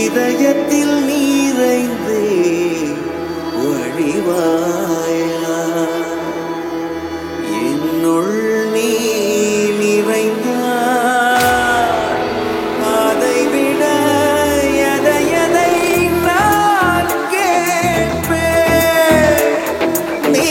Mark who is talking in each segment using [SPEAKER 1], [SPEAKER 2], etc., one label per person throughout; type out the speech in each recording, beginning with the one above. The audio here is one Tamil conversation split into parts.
[SPEAKER 1] இதயத்தில் நீரைந்தே வழிவாயா என்னுள் நீ நிறைந்தாய் அதை விட எதை நான் கேட்பேன் நீ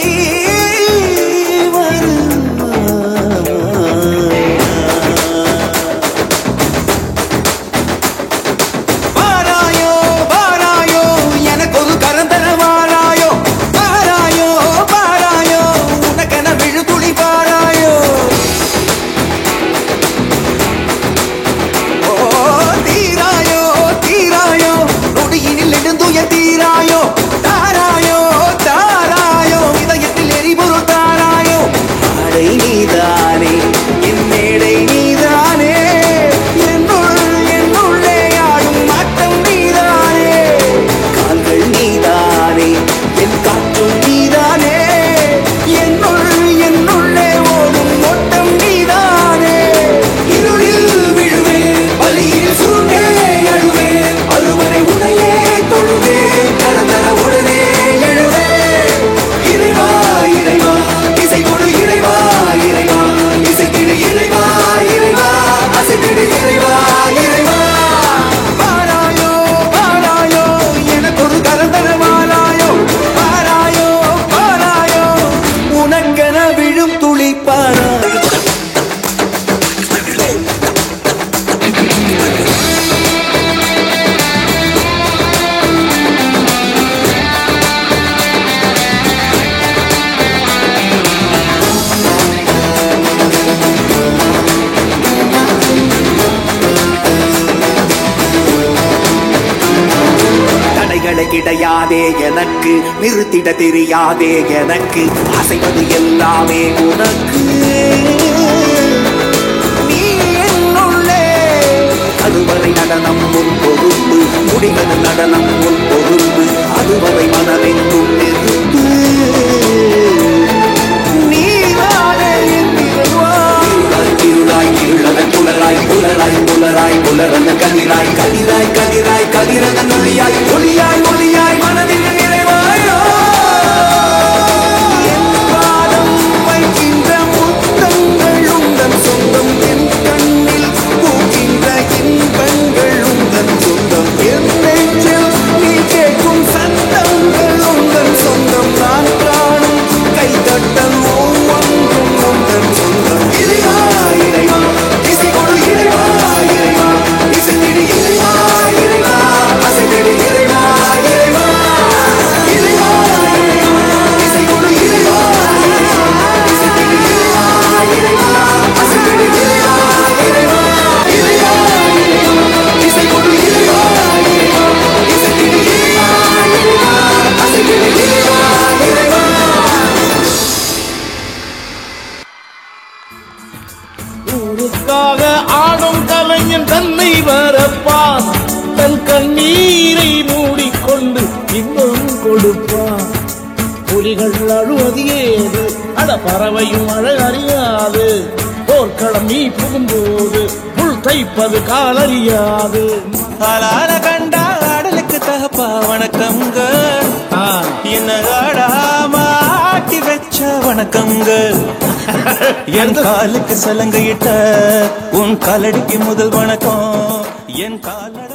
[SPEAKER 1] கிடையாதே எனக்கு நிறுத்திட தெரியாதே எனக்கு அசைவது எல்லாமே உனக்கு நீ என்னுள்ளே அதுவரை நடனம் உன் பொறுப்பு முடிவது நடனம் உன் பொறுப்பு அதுவரை மனமெங்கும் நெருப்பு புலராய் புலரன கதிராய் கதிராய் கதிராய் கதிரன ஒளியாய் ஒளியாய் ஒளியாய் மனதில் நிறைவாயோ என் பாதம் வைக்கின்ற முத்தங்கள் உந்தன் சொந்தம் என் கண்ணில் பூக்கின்ற இன்பங்கள் உந்தன் சொந்தம் என் நெஞ்சில் நீ கேட்கும் சத்தங்கள் உந்தன் சொந்தம் நான் காணும் கைதட்டல் ஒவ்வொன்றும் உந்தன் சொந்தம் இறைவா இறைவா இசை கொடு இறைவா ஆடும் கலைஞன் தன்னை வரப்பான் தன் கண்ணீரை மூடிக்கொண்டு இன்பம் கொடுப்பான் புலிகள் அழுவது ஏது அட பறவையும் அழ அறியாது போர்க்களம் நீ புகும்போது புல் தைப்பது காலறியாது ஆளான கண்டா ஆடலுக்கு தகப்பா வணக்கம்ங்க என்ன ஆடாம ஆட்டி வச்ச வணக்கம்ங்க என் காலுக்கு சலங்கையிட்ட உன் காலடிக்கு முதல் வணக்கம் என் கால